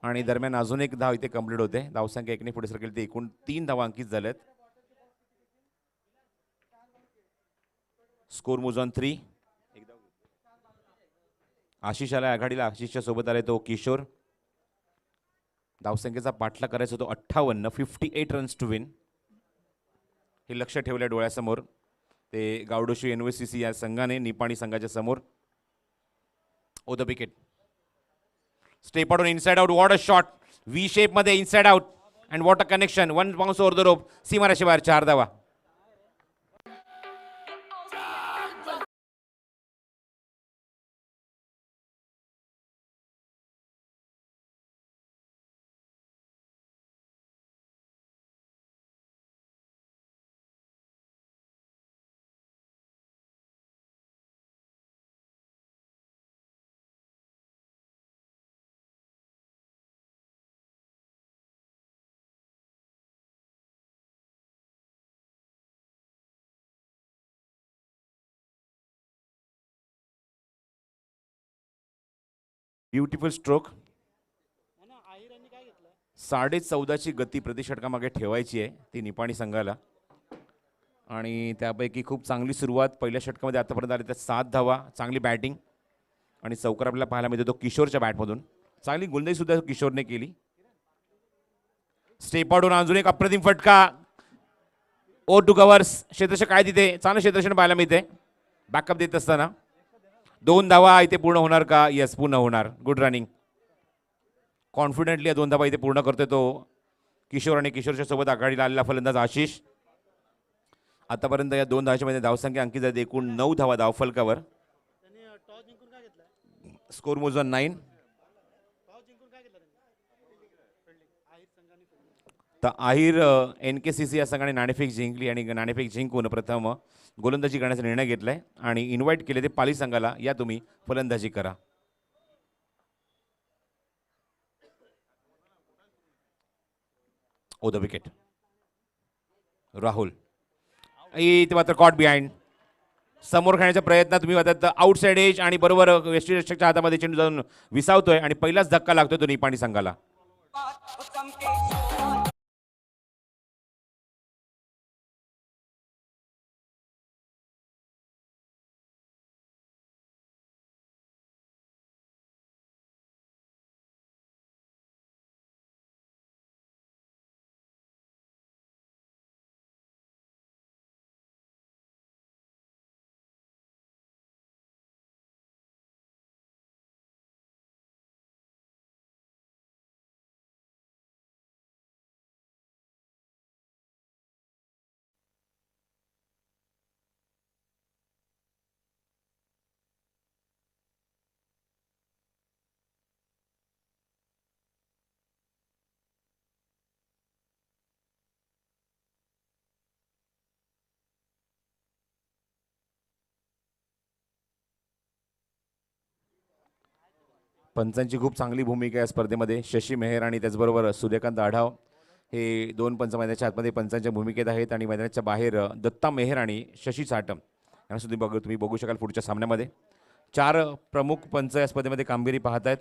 आणि दरम्यान अजून एक धाव इथे कंप्लीट होते. धावसंख्या 1ने पुढे सरकेल, ते एकूण 3 धावा अंकित झाल्यात. Score moves on 3. आशिष आला आघाडीला. आशिषच्या सोबत आले तो किशोर. धावसंख्येचा पाठलाग करायचा होतो 58, 58 रन्स टू विन. हे लक्ष ठेवलं डोळ्यासमोर ते गावडोशी NVCC या संघाने निपाणी संघाच्या समोर. Oh the wicket. Step out inside out. What a shot. V shape मध्ये inside out and what a connection. 1 bounce over the rope. सीमारेषे बाहेर 4 धावा. Beautiful stroke. 14.5ची गती प्रति षटकामागे ठेवायची आहे ती निपाणी संघाला, आणि त्यापैकी खूप चांगली सुरुवात पहिल्या षटकामध्ये आतापर्यंत आली तर 7 धावा. चांगली बॅटिंग आणि चौकार आपल्याला पाहायला मिळतो तो किशोरच्या बॅटमधून. चांगली गोलंदाजी सुद्धा किशोरने केली. स्टेप आउटून अजून एक अप्रतिम फटका. O two covers. क्षेत्ररक्षक काय तिथे चांगलं क्षेत्ररक्षण पाहायला मिळते बॅकअप देत असताना. 2 धावा इथे पूर्ण होणार का? येस, पूर्ण होणार. Good running. कॉन्फिडेंटली 2 धावा इथे पूर्ण करतोय तो किशोर, आणि किशोरच्या सोबत आघाडीला आलेला फलंदाज आशिष. आतापर्यंत या 2 धावाच्या मध्ये धावसंख्या अंकित झाली एकूण 9 धावा धावफलकावर. Score moves on 9. तर आहिर NKCC या संघाने नाणेफेक जिंकली आणि नाणेफेक जिंकून प्रथम गोलंदाजी करण्याचा निर्णय घेतलाय आणि इन्व्हाइट केले ते पाली संघाला, या तुम्ही फलंदाजी करा. ओ द विकेट. राहुल इथे मात्र कॉट बिहाइंड. समोर खेळण्याचा प्रयत्न तुम्ही आता आउटसाइड एज, आणि बरोबर यष्टीरक्षकच्या हातामध्ये चेंडू जाऊन विसावतोय आणि पहिलाच धक्का लागतोय तो निपाणी संघाला. पंचांची खूप चांगली भूमिका आहे या स्पर्धेमध्ये. शशी मेहर आणि त्याचबरोबर सूर्यकांत आढाव हे दोन पंच मैदानाच्या आतमध्ये पंचांच्या भूमिकेत आहेत आणि मैदानाच्या बाहेर दत्ता मेहर आणि शशी साटम यांना सुद्धा तुम्ही बघू शकाल पुढच्या सामन्यामध्ये. 4 प्रमुख पंच या स्पर्धेमध्ये कामगिरी पाहत आहेत.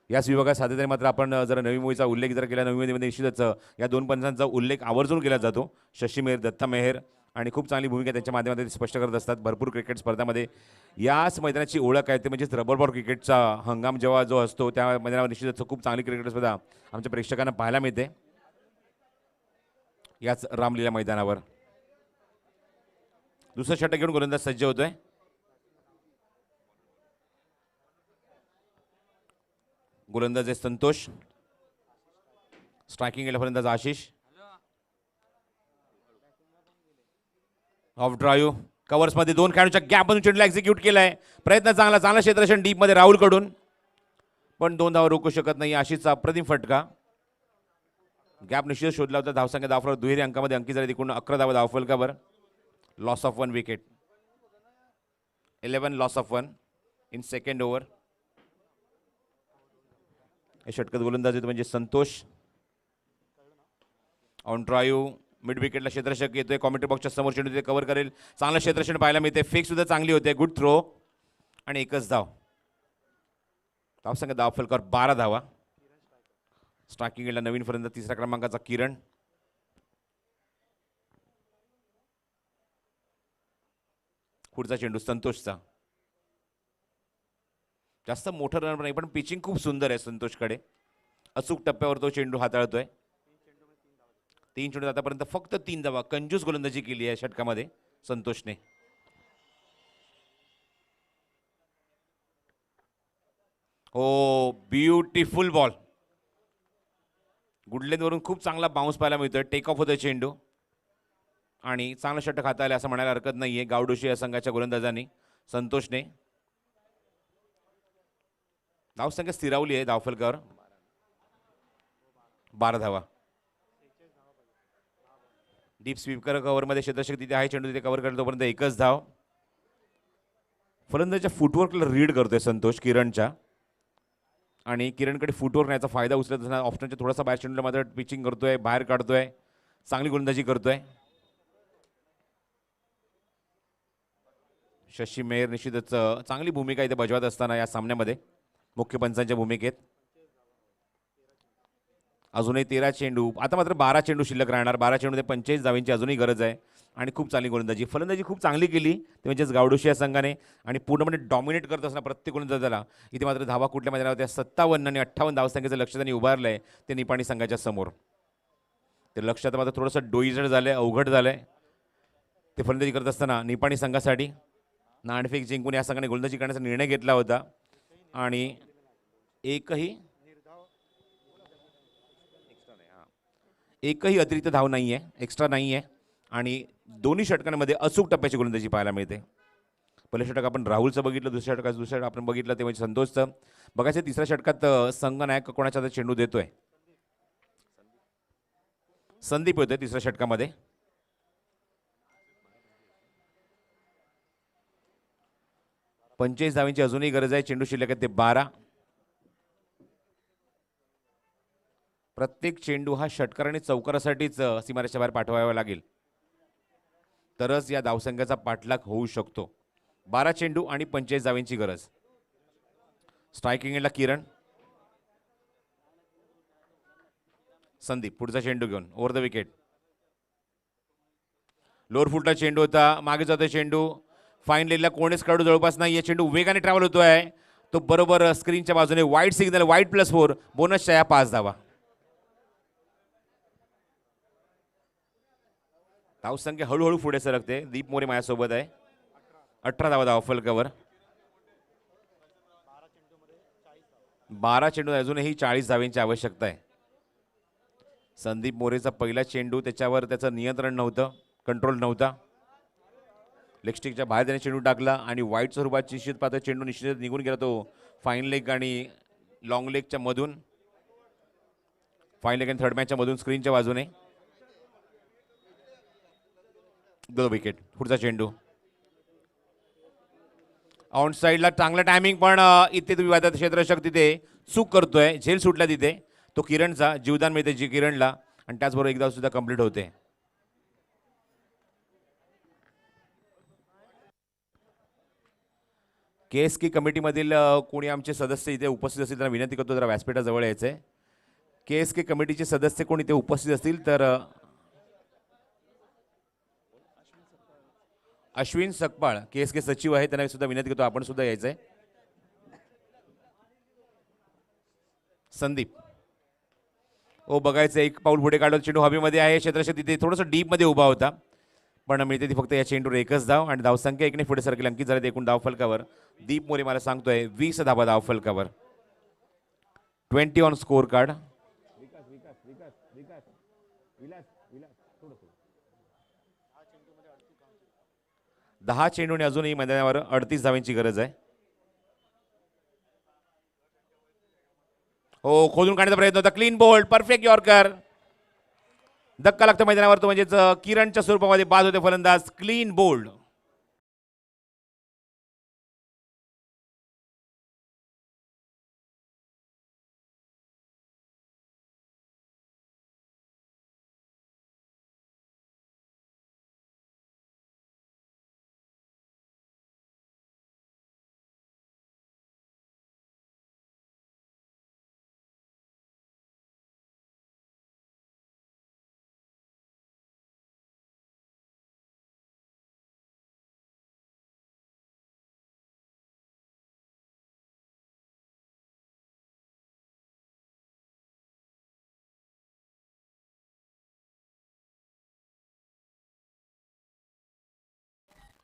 याच विभागात साधेतरी मात्र आपण जर नवी मुंबईचा उल्लेख जर केला, नवी मुंबईमध्ये निश्चितच या दोन पंचांचा उल्लेख आवर्जून केला जातो. शशी मेहर, दत्ता मेहर आणि खूप चांगली भूमिका त्यांच्या माध्यमातून ते स्पष्ट करत असतात भरपूर क्रिकेट स्पर्धामध्ये. याच मैदानाची ओळख आहे ते म्हणजेच रबर बॉल क्रिकेटचा हंगाम जेव्हा जो असतो त्या मैदानावर निश्चितच खूप चांगली क्रिकेट स्पर्धा आमच्या प्रेक्षकांना पाहायला मिळते याच रामलीला मैदानावर. दुसरं षटक घेऊन गोलंदाज सज्ज होतोय. गोलंदाज आहे संतोष. स्ट्रायकिंग केला फलंदाज आशिष. ऑफ ड्राईव्ह कव्हर्समध्ये 2 खेळाडूच्या गॅपमधून चेंडूला एक्झिक्यूट केलाय. प्रयत्न चांगला क्षेत्ररक्षण डीपमध्ये राहुलकडून, पण 2 धावा रोखू शकत नाही. आशिषचा अप्रतिम फटका. गॅप निश्चित शोधला होता. धावसंख्या धावफलक दुहेरी अंकामध्ये अंकित झाली. तिकडून 11 धावा धावफलकावर. Loss of 1 wicket. 11 loss of 1 in second over. हे षटकात गोलंदाज येतो म्हणजे संतोष. ऑन ड्राईव्ह मिड विकेटला क्षेत्ररक्षक येतोय. कॉमेंट्री बॉक्सच्या समोर चेंडू ते कव्हर करेल. चांगलं क्षेत्ररक्षण पाहायला मिळते. फेक सुद्धा चांगली होते. गुड थ्रो आणि एकच धाव. धावसंख्या धावफलकावर 12 धावा. स्ट्रायकिंगला नवीन फलंदाज 3रा क्रमांकाचा किरण. पुढचा चेंडू संतोषचा. जास्त मोठं रन नाही पण पिचिंग खूप सुंदर आहे संतोषकडे. अचूक टप्प्यावर तो चेंडू हाताळतोय. 3 चेंडू आतापर्यंत फक्त 3 धावा. कंजूस गोलंदाजी केली आहे षटकामध्ये संतोषने. हो, ब्युटिफुल बॉल. गुडलेनवरून खूप चांगला बाउन्स पाहायला मिळतोय. टेक ऑफ होतोय चेंडू आणि चांगलं षटक हाताळलं असं म्हणायला हरकत नाहीये गावडोशी या संघाच्या गोलंदाजांनी. संतोषने धावसंख्या स्थिरावली आहे धावफलकावर. 12 धावा. डीप स्वीपर कव्हरमध्ये क्षेत्ररक्षक तिथे आहे. चेंडू तिथे कव्हर करतो तोपर्यंत एकच धाव. फलंदाजाच्या फुटवर्कला रीड करतोय संतोष किरणच्या आणि किरणकडे फुटवर्क याचा फायदा उचलत असताना ऑप्शनच्या थोडासा बाहेर चेंडूला मात्र पिचिंग करतोय, बाहेर काढतोय, चांगली गोलंदाजी करतोय. शशी मेहर निश्चितच चांगली भूमिका इथे बजावत असताना या सामन्यामध्ये मुख्य पंचांच्या भूमिकेत. अजूनही 13 चेंडू. आता मात्र 12 चेंडू शिल्लक राहणार. 12 चेंडूमध्ये 45 धावांची अजूनही गरज आहे आणि खूप चांगली गोलंदाजी. फलंदाजी खूप चांगली केली ते म्हणजेच गावडोशी या संघाने आणि पूर्णपणे डॉमिनेट करत असताना प्रत्येक गोलंदाजाला इथे मात्र धावा कुठल्या मैदानावर त्या 57 आणि 58 धावसंख्येचं लक्ष त्यांनी उभारलं आहे ते निपाणी संघाच्या समोर. ते लक्ष आता मात्र थोडंसं डोईजड झालं आहे, अवघड झालं आहे ते फलंदाजी करत असताना. निपाणी संघासाठी नाणेफेक जिंकून या संघाने गोलंदाजी करण्याचा निर्णय घेतला होता आणि एकही अतिरिक्त धाव नाही आहे, एक्स्ट्रा नाही आहे आणि दोन्ही षटकांमध्ये अचूक टप्प्याची गोलंदाजी पाहायला मिळते. पहिलं षटक आपण राहुलचं बघितलं, दुसऱ्या षटक आपण बघितलं ते म्हणजे संतोषचं. बघायचं 3ऱ्या षटकात संघनायक कोणाच्या हातात चेंडू देतोय. संदीप होतोय 3ऱ्या षटकामध्ये. पंचेचाळीस धावांची अजूनही गरज आहे. चेंडू शिल्लक आहे ते 12. प्रत्येक चेंडू हा षटकार आणि चौकारासाठीच सीमारेषेच्या बाहेर पाठवावा लागेल तरच या धावसंख्येचा पाठलाग होऊ शकतो. 12 चेंडू आणि 45 धावांची गरज. स्ट्रायकिंग एंडला किरण. संदीप पुढचा चेंडू घेऊन ओव्हर द विकेट. लोअर फुटला चेंडू होता, मागे जातोय चेंडू. फाईन लेनला कोणीच खेळाडू जवळपास नाहीये. चेंडू वेगाने ट्रॅव्हल होतोय तो बरोबर स्क्रीनच्या बाजूने. वाईट सिग्नल, वाईट +4. बोनसच्या या 5 धावा. धावसंख्या हळूहळू पुढे सरकते. दीप मोरे माझ्यासोबत आहे. 18 धावा धावफलकावर. 12 चेंडू अजूनही 40 धावांची आवश्यकता आहे. संदीप मोरेचा पहिला चेंडू त्याच्यावर त्याचं नियंत्रण नव्हतं, कंट्रोल नव्हता. लेगस्टिकच्या बाहेर त्याने चेंडू टाकला आणि वाईट स्वरूपात निश्चित पात्र चेंडू निश्चित निघून गेला तो फाईन लेग आणि लॉंग लेगच्या मधून. फाईन लेग आणि थर्ड मॅचच्या मधून स्क्रीनच्या बाजूने. विकेट. पुढचा चेंडू ऑन साईडला चांगलं टायमिंग, पण इथे विवादात क्षेत्ररक्षक तिथे चूक करतोय, झेल सुटला तिथे. तो किरणचा जीवदान मिळते जी किरणला, आणि त्याचबरोबर एकदा सुद्धा कंप्लीट होते. KSK कमिटीमधील कोणी आमचे सदस्य इथे उपस्थित असतील त्यांना विनंती करतो जरा व्यासपीठाजवळ यायचं आहे. KSK कमिटीचे सदस्य कोणी इथे उपस्थित असतील तर अश्विन सकपाळ KSK सचिव आहे, त्यांना सुद्धा विनंती करतो आपण सुद्धा यायचं आहे. संदीप बघायचं, एक पाऊल पुढे काढून चेंडू हवेमध्ये आहे. क्षेत्ररक्षक तिथे थोडंसं डीपमध्ये उभा होता, पण मिळते ती फक्त या चेंडूवर एकच धाव आणि धावसंख्या एकने पुढे सरकेल. अंकित झाले एकूण धाव फलकावर. दीप मोरे मला सांगतोय 20 धावा धाव फलकावर. 20 ऑन स्कोर कार्ड. 10 चेंडूने अजूनही मैदानावर 38 धावांची गरज आहे. खोदून काढण्याचा प्रयत्न होता. Clean bowled, perfect yorker. धक्का लागतो मैदानावर, तो म्हणजेच किरणच्या स्वरूपामध्ये बाद होते फलंदाज. Clean bowled.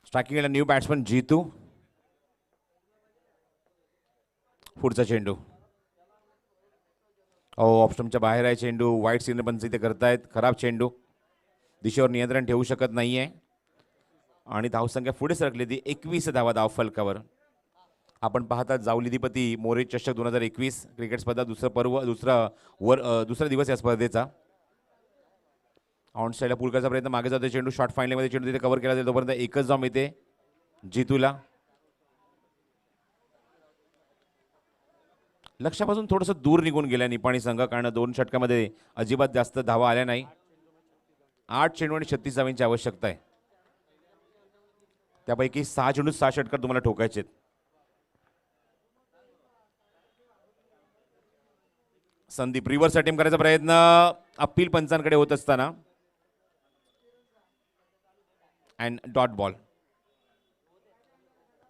Striking new batsman Jeetu. पुढचा चेंडू ऑप्शनच्या बाहेर आहे चेंडू. वाईट सिग्नल पण इथे करतायत. खराब चेंडू, दिशेवर नियंत्रण ठेवू शकत नाहीये आणि धावसंख्या पुढे सरकली ती 21 धावा धाव फलकावर. आपण पाहतात जावलिधिपती मोरे चषक 2021 क्रिकेट स्पर्धा दुसरा दिवस या स्पर्धेचा. ऑन साईडला पुल करायचा प्रयत्न, मागे जातो चेंडू. शॉर्ट फायनलमध्ये चेंडू तिथे कव्हर केला जातो, तोपर्यंत एकच धाव मिळते जीतूला. लक्षापासून थोडंसं दूर निघून गेल्या निपाणी संघ, कारण 2 षटकामध्ये अजिबात जास्त धावा आल्या नाही. 8 चेंडू आणि 36 धावांची आवश्यकता आहे. त्यापैकी 6 चेंडू 6 षटकार तुम्हाला ठोकायचे. संदीप रिव्हर्स अटेम्प्ट करायचा प्रयत्न अपील पंचांकडे होत असताना अँड डॉट बॉल.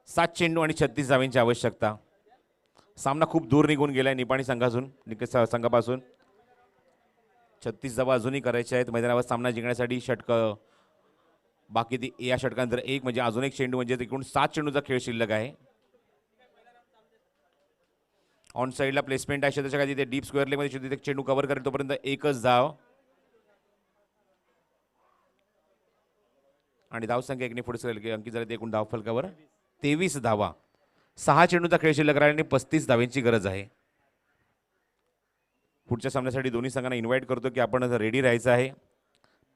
7 चेंडू आणि 36 धावांची आवश्यकता. सामना खूप दूर निघून गेलाय निपाणी संघापासून. 36 धावा अजूनही करायच्या आहेत मैदानावर सामना जिंकण्यासाठी. षटक बाकी ती या षटकानंतर एक म्हणजे अजून एक चेंडू, म्हणजे एकूण 7 चेंडूचा खेळ शिल्लक आहे. ऑन साईडला प्लेसमेंट आहे क्षेत्राच्या तिथे डीप स्क्वेअर लेगमध्ये तिथे चेंडू कव्हर करेल तोपर्यंत एकच धाव आणि धावसंख्या एकने पुढे सरकेल. अंकित झाले एकूण धाव फलकावर 23 धावा. 6 चेंडूचा खेळ शिल्लक राहिल्याने 35 धावांची गरज आहे. पुढच्या सामन्यासाठी दोन्ही संघांना इन्व्हाइट करतो की आपण रेडी राहायचं आहे.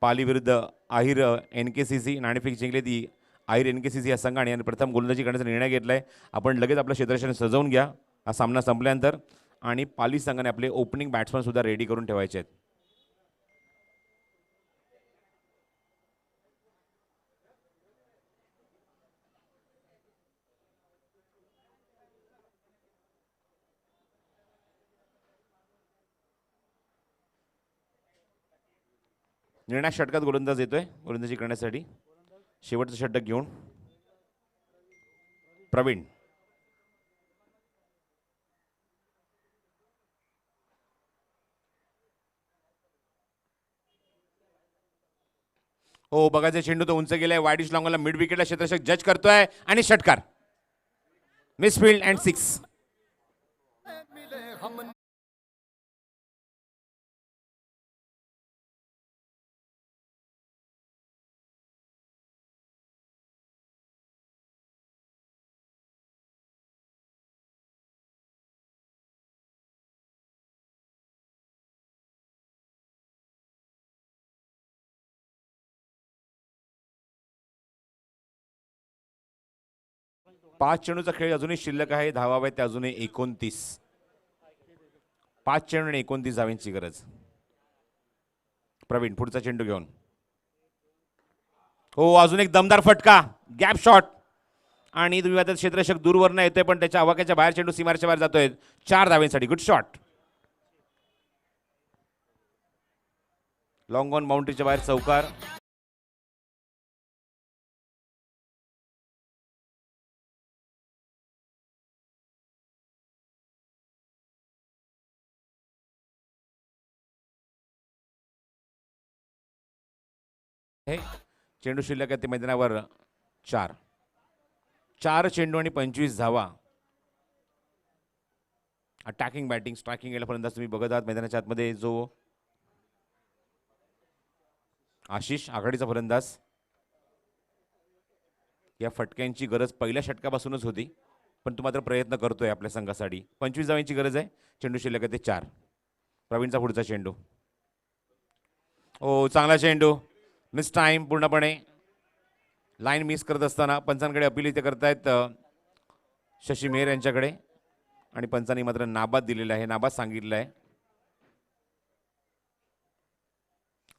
पाली विरुद्ध आहिर NKCC नाणेफेक जिंकली ती आहिर NKCC या संघाने आणि प्रथम गोलंदाजी करण्याचा निर्णय घेतलाय. आपण लगेच आपलं क्षेत्ररक्षण सजवून घ्या हा सामना संपल्यानंतर, आणि पाली संघाने आपले ओपनिंग बॅट्समन सुद्धा रेडी करून ठेवायचे आहेत. निर्णायक षटकात गोलंदाज येतोय गोलंदाजी करण्यासाठी. शेवटचं षटक घेऊन प्रवीण. बघायचं चेंडू तो उंच गेलाय. वाईडिश लॉंगला मिड विकेटला क्षेत्ररक्षक जज करतोय आणि षटकार. Misfield and 6. 5 चेंडूचा खेळ अजूनही शिल्लक आहे. धावावे आहेत ते अजूनही 29. 5 चेंडू आणि 29 धावांची गरज. प्रवीण पुढचा चेंडू घेऊन. हो, अजून एक दमदार फटका, गॅप शॉट, आणि तुम्ही आता क्षेत्ररक्षक दूरवरनं येतोय पण त्याच्या आवाक्याच्या बाहेर चेंडू सीमारेच्या बाहेर जातोय. 4 धावांसाठी. Good shot. लॉंग ऑन बाउंड्रीच्या बाहेर चौकार. हे चेंडू शिल्लक आहे ते मैदानावर 4. 4 चेंडू आणि 25 धावा. अटॅकिंग बॅटिंग स्ट्रायकिंग याला फलंदाज तुम्ही बघत आहात मैदानाच्या आतमध्ये जो आशिष आघाडीचा फलंदाज. या फटक्यांची गरज पहिल्या षटकापासूनच होती पण तू मात्र प्रयत्न करतोय आपल्या संघासाठी. 25 धावांची गरज आहे. चेंडू शिल्लक आहे ते 4. प्रवीणचा पुढचा चेंडू. ओ, चांगला चेंडू. मिस टाईम पूर्णपणे. लाईन मिस करत असताना पंचांकडे अपील इथे करतायत शशी मेहर यांच्याकडे आणि पंचांनी मात्र नाबाद दिलेला आहे. नाबाद सांगितलं आहे.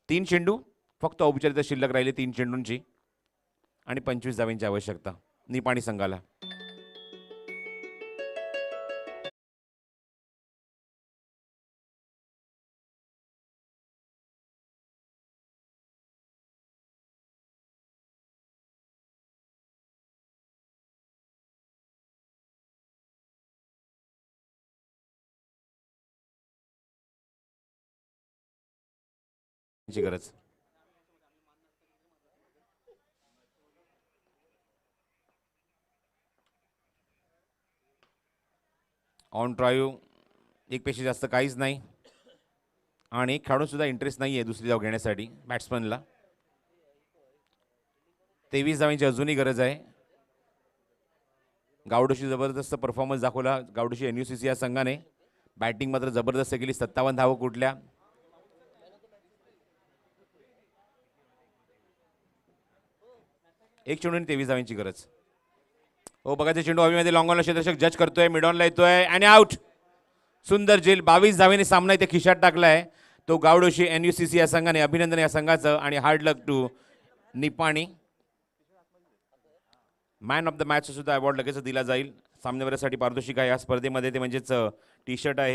3 चेंडू फक्त औपचारिकता शिल्लक राहिली. 3 चेंडूंची आणि 25 धावांची आवश्यकता निपाणी संघाला. ची गरज. ऑन ड्राईव्ह एक पेक्षा जास्त काहीच नाही आणि खेळाडूसुद्धा इंटरेस्ट नाही आहे दुसरी धाव घेण्यासाठी बॅट्समनला. 23 धावांची अजूनही गरज आहे. गावडोशी जबरदस्त परफॉर्मन्स दाखवला. गावडोशी NUCC या संघाने बॅटिंग मात्र जबरदस्त केली. 57 धावा कुठल्या. एक चेंडू आणि 23 धावांची गरज. हो, बघा ते चेंडू हवेमध्ये लॉंग ऑनला क्षेत्ररक्षक जज करतोय. मिड ऑनला येतोय आणि आउट. सुंदर झेल. 22 धावेने सामना इथे खिशात टाकलाय तो गावडोशी NUCC या संघाने. अभिनंदन या संघाचं आणि hard luck to Nipani. Man of the match सुद्धा अवॉर्ड लगेच दिला जाईल. सामनेवरसाठी पारितोषिक आहे या स्पर्धेमध्ये ते म्हणजेच टी शर्ट आहे.